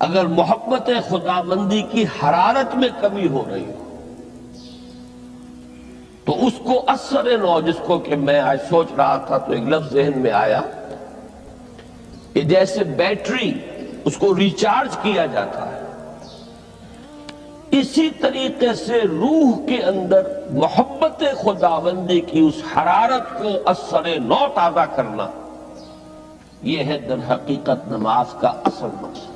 اگر محبت خداوندی کی حرارت میں کمی ہو رہی ہو تو اس کو اثر نو، جس کو کہ میں آج سوچ رہا تھا تو ایک لفظ ذہن میں آیا کہ جیسے بیٹری اس کو ریچارج کیا جاتا ہے، اسی طریقے سے روح کے اندر محبت خداوندی کی اس حرارت کو اثر نو تازہ کرنا، یہ ہے در حقیقت نماز کا اصل مقصد۔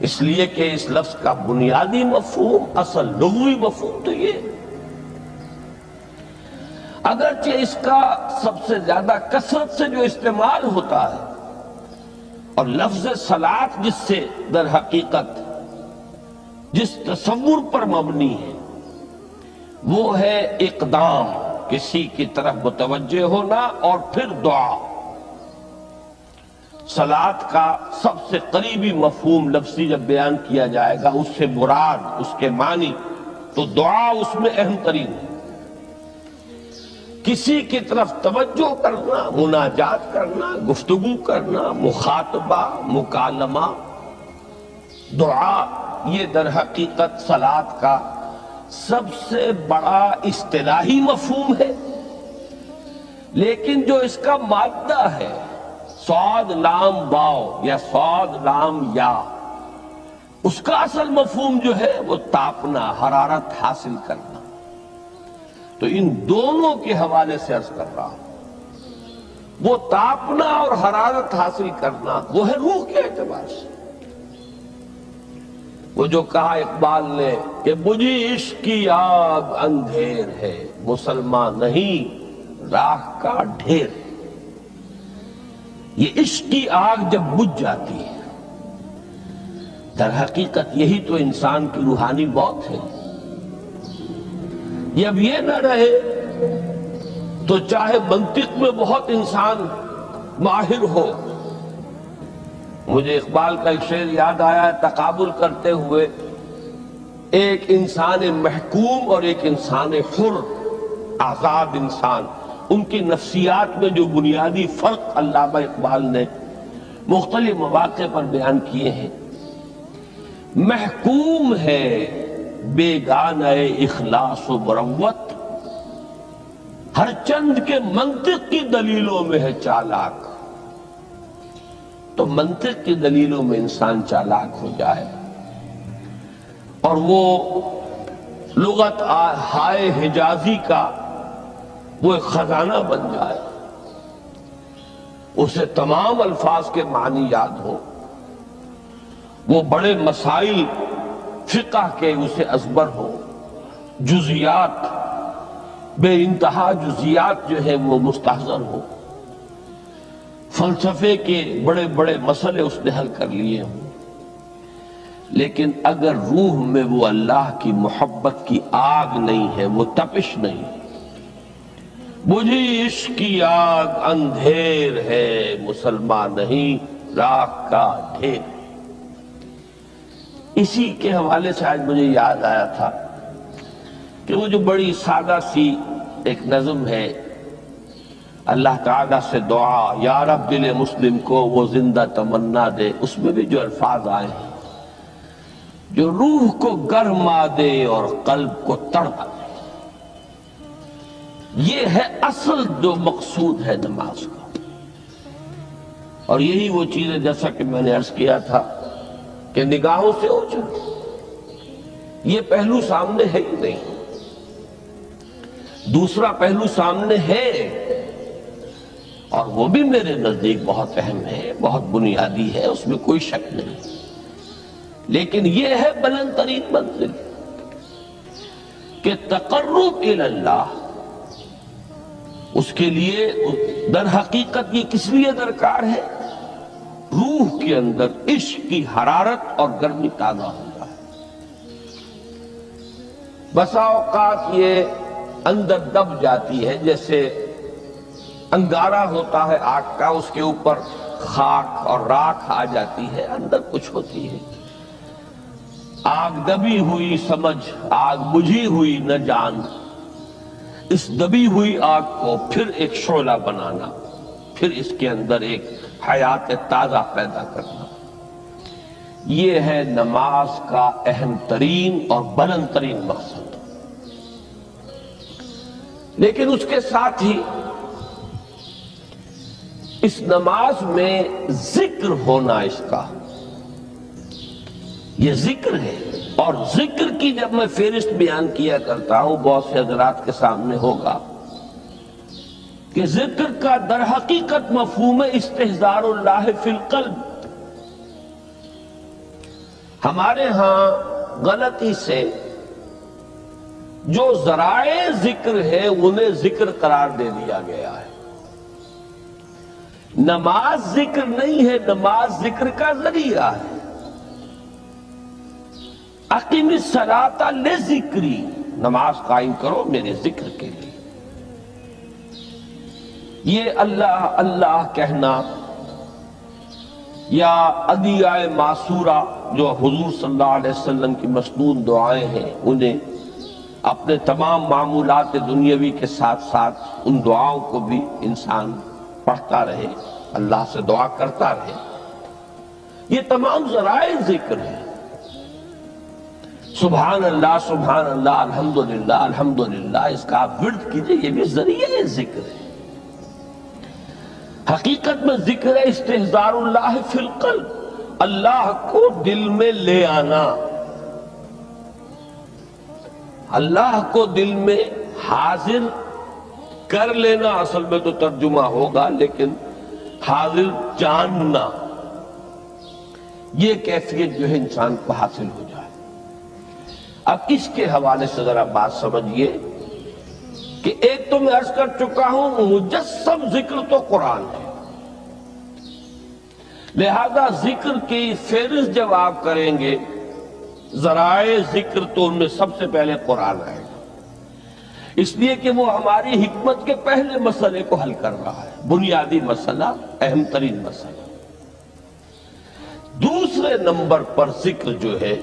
اس لیے کہ اس لفظ کا بنیادی مفہوم، اصل لغوی مفہوم تو یہ، اگرچہ اس کا سب سے زیادہ کثرت سے جو استعمال ہوتا ہے اور لفظ صلاۃ جس سے در حقیقت جس تصور پر مبنی ہے وہ ہے اقدام، کسی کی طرف متوجہ ہونا اور پھر دعا۔ صلاۃ کا سب سے قریبی مفہوم لفظی جب بیان کیا جائے گا، اس سے مراد، اس کے معنی تو دعا اس میں اہم ترین ہے۔ کسی کی طرف توجہ کرنا، مناجات کرنا، گفتگو کرنا، مخاطبہ، مکالمہ، دعا، یہ در حقیقت صلاۃ کا سب سے بڑا اصطلاحی مفہوم ہے۔ لیکن جو اس کا مادہ ہے، صاد لام واو یا صاد لام یا، اس کا اصل مفہوم جو ہے وہ تاپنا، حرارت حاصل کرنا۔ تو ان دونوں کے حوالے سے عرض کر رہا ہوں، وہ تاپنا اور حرارت حاصل کرنا وہ ہے روح کے اعتبار سے۔ وہ جو کہا اقبال نے کہ بجھی عشق کی آگ اندھیر ہے، مسلمان نہیں راہ کا ڈھیر۔ یہ عشق کی آگ جب بجھ جاتی ہے، در حقیقت یہی تو انسان کی روحانی موت ہے۔ جب یہ نہ رہے تو چاہے منطق میں بہت انسان ماہر ہو، مجھے اقبال کا ایک شعر یاد آیا ہے، تقابل کرتے ہوئے ایک انسان محکوم اور ایک انسان حر، آزاد انسان، ان کی نفسیات میں جو بنیادی فرق علامہ اقبال نے مختلف مواقع پر بیان کیے ہیں۔ محکوم ہے بیگانہ اخلاص و مروت، ہر چند کے منطق کی دلیلوں میں ہے چالاک۔ تو منطق کی دلیلوں میں انسان چالاک ہو جائے اور وہ لغت ہائے حجازی کا وہ ایک خزانہ بن جائے، اسے تمام الفاظ کے معنی یاد ہو، وہ بڑے مسائل فقہ کے اسے ازبر ہو، جزیات، بے انتہا جزیات جو ہے وہ مستحضر ہو، فلسفے کے بڑے بڑے مسئلے اس نے حل کر لیے ہوں، لیکن اگر روح میں وہ اللہ کی محبت کی آگ نہیں ہے، وہ تپش نہیں، بجھی عشق کی آگ اندھیر ہے، مسلمان نہیں راہ کا ڈھیر۔ اسی کے حوالے سے آج مجھے یاد آیا تھا کہ وہ جو بڑی سادہ سی ایک نظم ہے، اللہ تعالیٰ سے دعا، یا رب دل مسلم کو وہ زندہ تمنا دے، اس میں بھی جو الفاظ آئے ہیں جو روح کو گرما دے اور قلب کو تڑپا دے، یہ ہے اصل جو مقصود ہے نماز کا۔ اور یہی وہ چیزیں جیسا کہ میں نے عرض کیا تھا کہ نگاہوں سے اوجھل، یہ پہلو سامنے ہے ہی نہیں۔ دوسرا پہلو سامنے ہے اور وہ بھی میرے نزدیک بہت اہم ہے، بہت بنیادی ہے، اس میں کوئی شک نہیں، لیکن یہ ہے بلند ترین منزل کہ تقرب الی اللہ، اس کے لیے در حقیقت یہ کس لیے درکار ہے؟ روح کے اندر عشق کی حرارت اور گرمی تازہ ہو جائے۔ بسا اوقات یہ اندر دب جاتی ہے، جیسے انگارہ ہوتا ہے آگ کا، اس کے اوپر خاک اور راکھ آ جاتی ہے، اندر کچھ ہوتی ہے۔ آگ دبی ہوئی سمجھ، آگ بجھی ہوئی نہ جان، اس دبی ہوئی آگ کو پھر ایک شعلہ بنانا، پھر اس کے اندر ایک حیات تازہ پیدا کرنا۔ یہ ہے نماز کا اہم ترین اور بلند ترین مقصد۔ لیکن اس کے ساتھ ہی اس نماز میں ذکر ہونا، اس کا یہ ذکر ہے۔ اور ذکر کی جب میں فہرست بیان کیا کرتا ہوں، بہت سے حضرات کے سامنے ہوگا کہ ذکر کا در حقیقت مفہوم ہے استحضار اللہ فی القلب۔ ہمارے ہاں غلطی سے جو ذرائع ذکر ہے انہیں ذکر قرار دے دیا گیا ہے۔ نماز ذکر نہیں ہے، نماز ذکر کا ذریعہ ہے۔ اقیم الصلاۃ لذکری، نماز قائم کرو میرے ذکر کے لیے۔ یہ اللہ اللہ کہنا یا ادعیہ معصورہ جو حضور صلی اللہ علیہ وسلم کی مسنون دعائیں ہیں، انہیں اپنے تمام معمولات دنیاوی کے ساتھ ساتھ ان دعاؤں کو بھی انسان پڑھتا رہے، اللہ سے دعا کرتا رہے، یہ تمام ذرائع ذکر ہیں۔ سبحان اللہ الحمدللہ الحمدللہ، اس کا آپ ورد کیجئے، یہ بھی ذریعہ ذکر ہے۔ حقیقت میں ذکر ہے استحضار اللہ فی القلب، اللہ کو دل میں لے آنا، اللہ کو دل میں حاضر کر لینا، اصل میں تو ترجمہ ہوگا، لیکن حاضر جاننا، یہ کیفیت جو ہے انسان کو حاصل ہو جائے۔ اب اس کے حوالے سے ذرا بات سمجھیے کہ ایک تو میں عرض کر چکا ہوں مجسم ذکر تو قرآن ہے، لہذا ذکر کی فہرست جب آپ کریں گے ذرائع ذکر تو ان میں سب سے پہلے قرآن آئے گا، اس لیے کہ وہ ہماری حکمت کے پہلے مسئلے کو حل کر رہا ہے، بنیادی مسئلہ، اہم ترین مسئلہ۔ دوسرے نمبر پر ذکر جو ہے،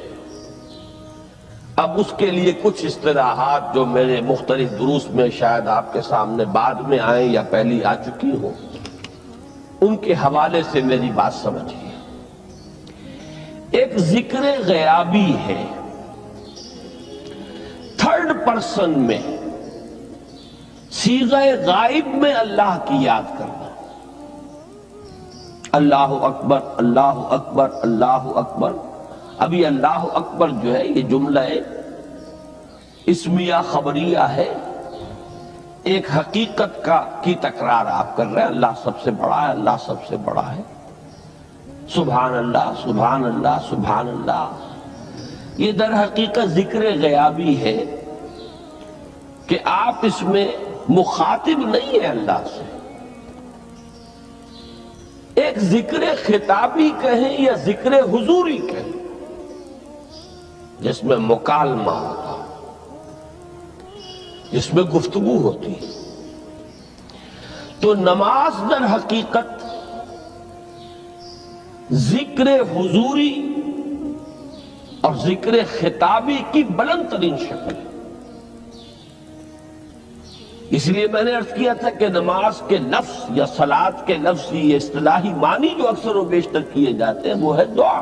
اب اس کے لیے کچھ اصطلاحات جو میرے مختلف دروس میں شاید آپ کے سامنے بعد میں آئیں یا پہلی آ چکی ہوں، ان کے حوالے سے میری بات سمجھیے۔ ایک ذکر غیابی ہے، تھرڈ پرسن میں، صیغہ غائب میں اللہ کی یاد کرنا، اللہ اکبر اللہ اکبر اللہ اکبر۔ ابھی اللہ اکبر جو ہے یہ جملہ اسمیہ خبریہ ہے، ایک حقیقت کی تکرار آپ کر رہے ہیں، اللہ سب سے بڑا ہے، اللہ سب سے بڑا ہے، سبحان اللہ سبحان اللہ سبحان اللہ۔ یہ در حقیقت ذکر غیابی ہے کہ آپ اس میں مخاطب نہیں ہیں اللہ سے، ایک ذکر خطابی کہیں یا ذکر حضوری کہیں جس میں مکالمہ ہوتا، جس میں گفتگو ہوتی۔ تو نماز در حقیقت ذکر حضوری اور ذکر خطابی کی بلند ترین شکل ہے۔ اس لیے میں نے عرض کیا تھا کہ نماز کے لفظ یا صلاۃ کے لفظ یہ اصطلاحی معنی جو اکثر و بیشتر کیے جاتے ہیں وہ ہے دعا،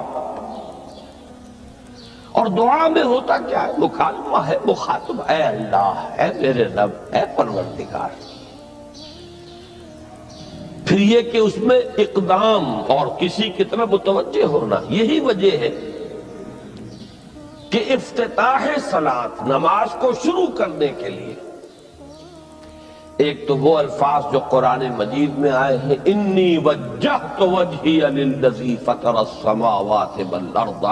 اور دعا میں ہوتا کیا ہے؟ مکالمہ ہے، مخاطب، اے اللہ، اے میرے رب، اے پروردگار۔ پھر یہ کہ اس میں اقدام اور کسی کی طرف متوجہ ہونا، یہی وجہ ہے کہ افتتاح صلاۃ، نماز کو شروع کرنے کے لیے ایک تو وہ الفاظ جو قرآن مجید میں آئے ہیں، انی وجہت وجہی للذی فطر السماوات والارض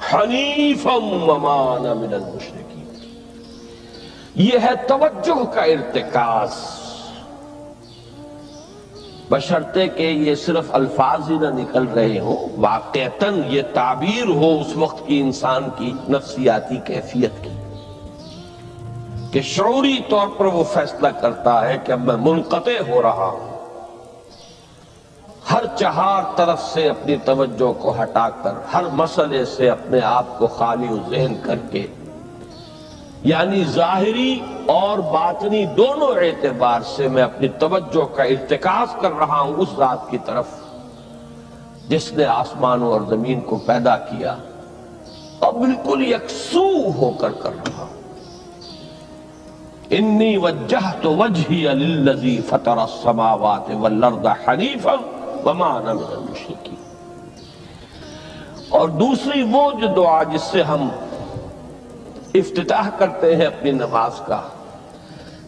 حنیفا وما انا من المشرکین۔ یہ ہے توجہ کا ارتکاز، بشرطے کہ یہ صرف الفاظ ہی نہ نکل رہے ہوں، واقعتاً یہ تعبیر ہو اس وقت کی انسان کی نفسیاتی کیفیت کی، کہ شعوری طور پر وہ فیصلہ کرتا ہے کہ اب میں منقطع ہو رہا ہوں، ہر چہار طرف سے اپنی توجہ کو ہٹا کر، ہر مسئلے سے اپنے آپ کو خالی و ذہن کر کے، یعنی ظاہری اور باطنی دونوں اعتبار سے میں اپنی توجہ کا ارتکاز کر رہا ہوں اس ذات کی طرف جس نے آسمانوں اور زمین کو پیدا کیا اور بالکل یکسو ہو کر رہا. انی وجہت وجہی للذی فطر السماوات والارض حنیفا وما انا من المشرکین. اور دوسری وہ جو دعا جس سے ہم افتتاح کرتے ہیں اپنی نماز کا،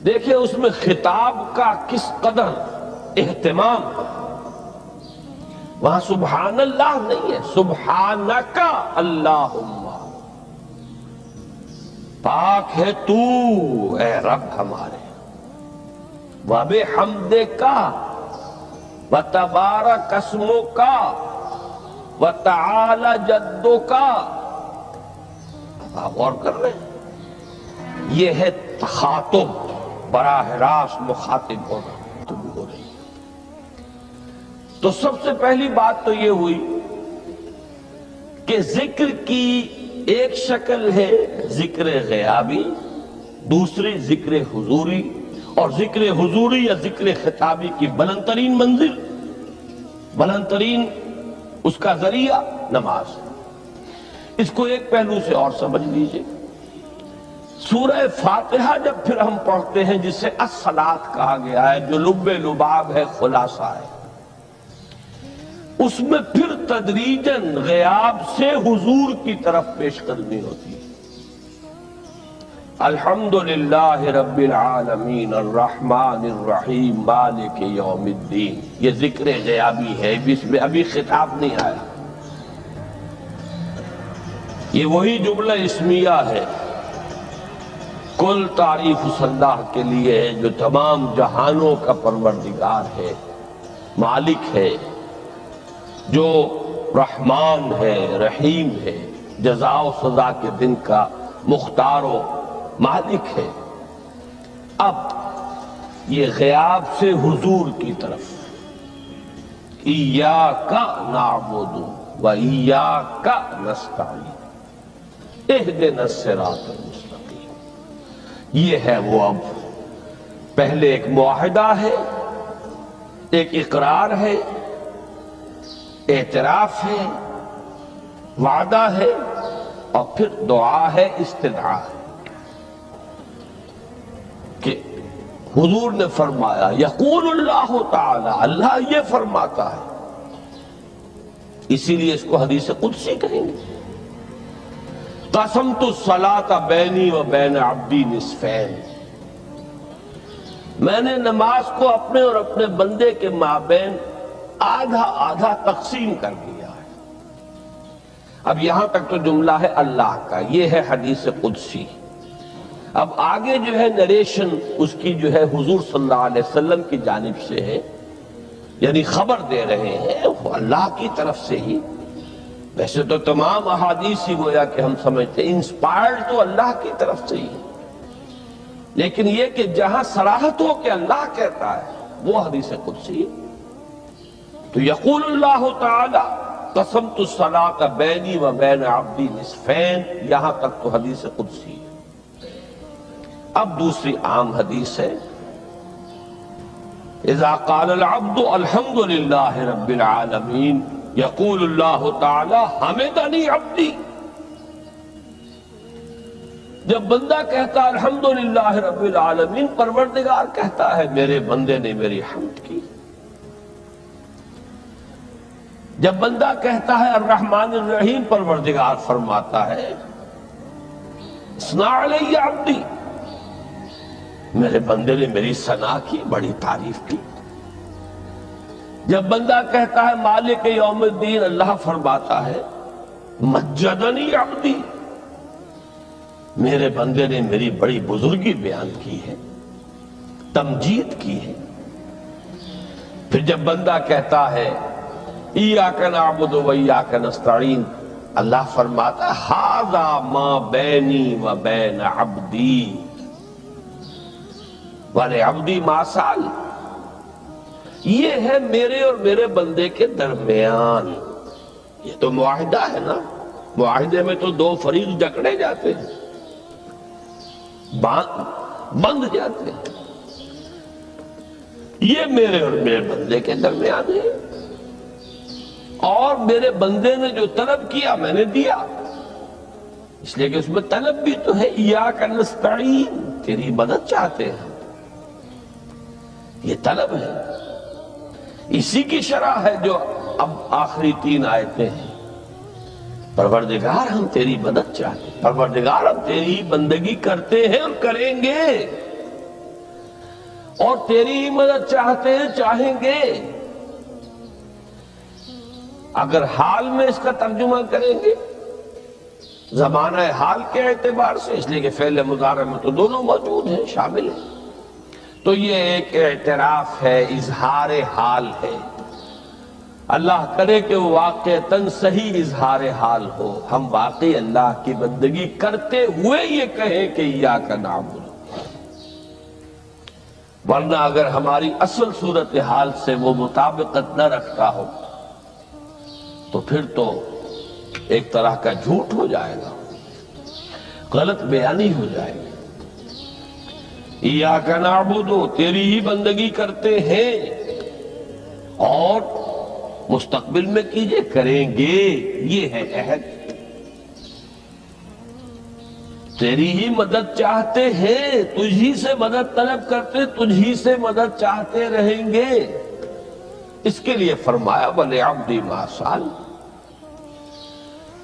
دیکھیں اس میں خطاب کا کس قدر اہتمام. وہاں سبحان اللہ نہیں ہے، سبحانک اللہم، پاک ہے تو اے رب ہمارے، وبحمدک وتبارک اسمک وتعالی جدک. آپ غور کر رہے ہیں، یہ ہے تخاطب، براہ راست مخاطب ہونا تو بھی ہو رہی ہے. تو سب سے پہلی بات تو یہ ہوئی کہ ذکر کی ایک شکل ہے ذکر غیابی، دوسری ذکر حضوری، اور ذکر حضوری یا ذکر خطابی کی بلند ترین منزل، بلند ترین اس کا ذریعہ نماز. اس کو ایک پہلو سے اور سمجھ لیجئے. سورہ فاتحہ جب پھر ہم پڑھتے ہیں جسے الصلاۃ کہا گیا ہے، جو لب لباب ہے، خلاصہ ہے، اس میں پھر تدریجاً غیاب سے حضور کی طرف پیش قدمی ہوتی ہے. الحمدللہ رب العالمین الرحمن الرحیم مالک یوم الدین. یہ ذکر غیابی ہے، اس میں ابھی خطاب نہیں آیا. یہ وہی جملہ اسمیہ ہے. کل تعریف اس اللہ کے لیے ہے جو تمام جہانوں کا پروردگار ہے، مالک ہے، جو رحمان ہے، رحیم ہے، جزا و سزا کے دن کا مختار و مالک ہے. اب یہ غیاب سے حضور کی طرف، ایاک نعبد و ایاک نستعین اہدنا الصراط المستقیم. یہ ہے وہ. اب پہلے ایک معاہدہ ہے، ایک اقرار ہے، اعتراف ہے، وعدہ ہے، اور پھر دعا ہے، استدعا ہے. کہ حضور نے فرمایا، یقول اللہ تعالی، اللہ یہ فرماتا ہے. اسی لیے اس کو حدیث قدسی کہیں گے. قسمت الصلاۃ بینی و بین عبدی نصفین، میں نے نماز کو اپنے اور اپنے بندے کے مابین آدھا آدھا تقسیم کر دیا ہے. اب یہاں تک تو جملہ ہے اللہ کا، یہ ہے حدیث قدسی. اب آگے جو ہے نریشن اس کی جو ہے حضور صلی اللہ علیہ وسلم کی جانب سے ہے، یعنی خبر دے رہے ہیں وہ اللہ کی طرف سے ہی. ویسے تو تمام احادیث ہی گویا کہ ہم سمجھتے ہیں انسپائرڈ تو اللہ کی طرف سے ہی، لیکن یہ کہ جہاں صراحت ہو کہ اللہ کہتا ہے وہ حدیث قدسی ہے. تو یقول اللہ تعالی قسمت الصلاۃ بینی و بین عبدی نصفین، یہاں تک تو حدیث قدسی ہے. اب دوسری عام حدیث ہے، اذا قال العبد الحمد للہ رب العالمین یقول اللہ تعالی حمدنی عبدی. جب بندہ کہتا ہے الحمدللہ رب العالمین، پروردگار کہتا ہے میرے بندے نے میری حمد کی. جب بندہ کہتا ہے الرحمن الرحیم، پروردگار فرماتا ہے اثنا علی عبدی، میرے بندے نے میری ثنا کی، بڑی تعریف کی. جب بندہ کہتا ہے مالک یوم الدین، اللہ فرماتا ہے مجدنی عبدی، میرے بندے نے میری بڑی بزرگی بیان کی ہے، تمجید کی ہے. پھر جب بندہ کہتا ہے ایاک نعبد و ایاک نستعین، اللہ فرماتا ہے ھذا ما بینی و بین عبدی ولعبدی ما سأل، یہ ہے میرے اور میرے بندے کے درمیان. یہ تو معاہدہ ہے نا، معاہدے میں تو دو فریق جکڑے جاتے ہیں، بند جاتے ہیں. یہ میرے اور میرے بندے کے درمیان ہے. اور میرے بندے نے جو طلب کیا میں نے دیا، اس لیے کہ اس میں طلب بھی تو ہے، ایاک نستعین، تیری مدد چاہتے ہیں، یہ طلب ہے، اسی کی شرح ہے جو اب آخری 3 آیتیں ہیں۔ پروردگار ہم تیری مدد چاہتے ہیں، پروردگار ہم تیری بندگی کرتے ہیں اور کریں گے، اور تیری ہی مدد چاہتے ہیں، چاہیں گے۔ اگر حال میں اس کا ترجمہ کریں گے زمانہ حال کے اعتبار سے، اس لیے کہ فعل مضارع میں تو دونوں موجود ہیں، شامل ہیں، تو یہ ایک اعتراف ہے، اظہار حال ہے۔ اللہ کرے کہ وہ واقعتاً صحیح اظہار حال ہو، ہم واقعی اللہ کی بندگی کرتے ہوئے یہ کہیں کہ ایاک نعبد، ورنہ اگر ہماری اصل صورتحال سے وہ مطابقت نہ رکھتا ہو تو پھر تو ایک طرح کا جھوٹ ہو جائے گا، غلط بیانی ہو جائے گی۔ ایاک نعبد، تیری ہی بندگی کرتے ہیں، اور مستقبل میں کیجئے، کریں گے، یہ ہے عہد۔ تیری ہی مدد چاہتے ہیں، تجھی سے مدد طلب کرتے، تجھی سے مدد چاہتے رہیں گے، اس کے لیے فرمایا وَلِعَبْدِ مَا سَأَلَ۔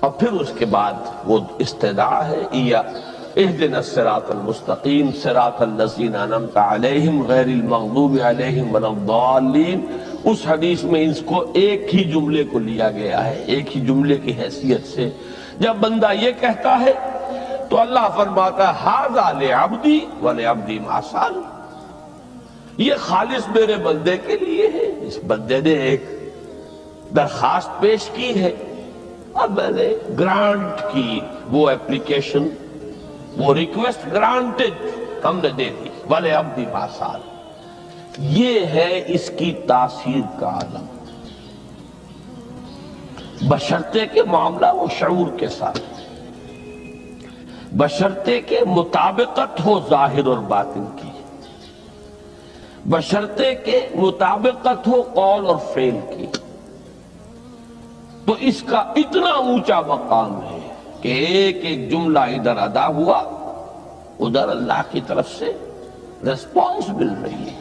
اور پھر اس کے بعد وہ استدعا ہے، اهدنا الصراط المستقیم صراط الذین انعمت علیہم غیر المغضوب علیہم ولا الضالین۔ اس حدیث میں اس کو ایک ہی جملے کو لیا گیا ہے، ایک ہی جملے کی حیثیت سے۔ جب بندہ یہ کہتا ہے تو اللہ فرماتا ہے ھذا لعبدی ولعبدی ما سأل، یہ خالص میرے بندے کے لیے ہے، اس بندے نے ایک درخواست پیش کی ہے اور میں نے گرانٹ کی، وہ اپلیکیشن، وہ ریکویسٹ گرانٹڈ، ہم نے دے دی، وَلِعَبْدِ مَا سَأَلَ۔ یہ ہے اس کی تاثیر کا عالم، بشرطے کے معاملہ وہ شعور کے ساتھ، بشرطے کے مطابقت ہو ظاہر اور باطن کی، بشرطے کے مطابقت ہو قول اور فعل کی، تو اس کا اتنا اونچا مقام ہے کہ ایک ایک جملہ ادھر ادا ہوا، ادھر اللہ کی طرف سے ریسپانس مل رہی ہے۔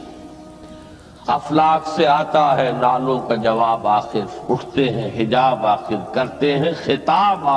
افلاک سے آتا ہے نالوں کا جواب، آخر اٹھتے ہیں حجاب، آخر کرتے ہیں خطاب،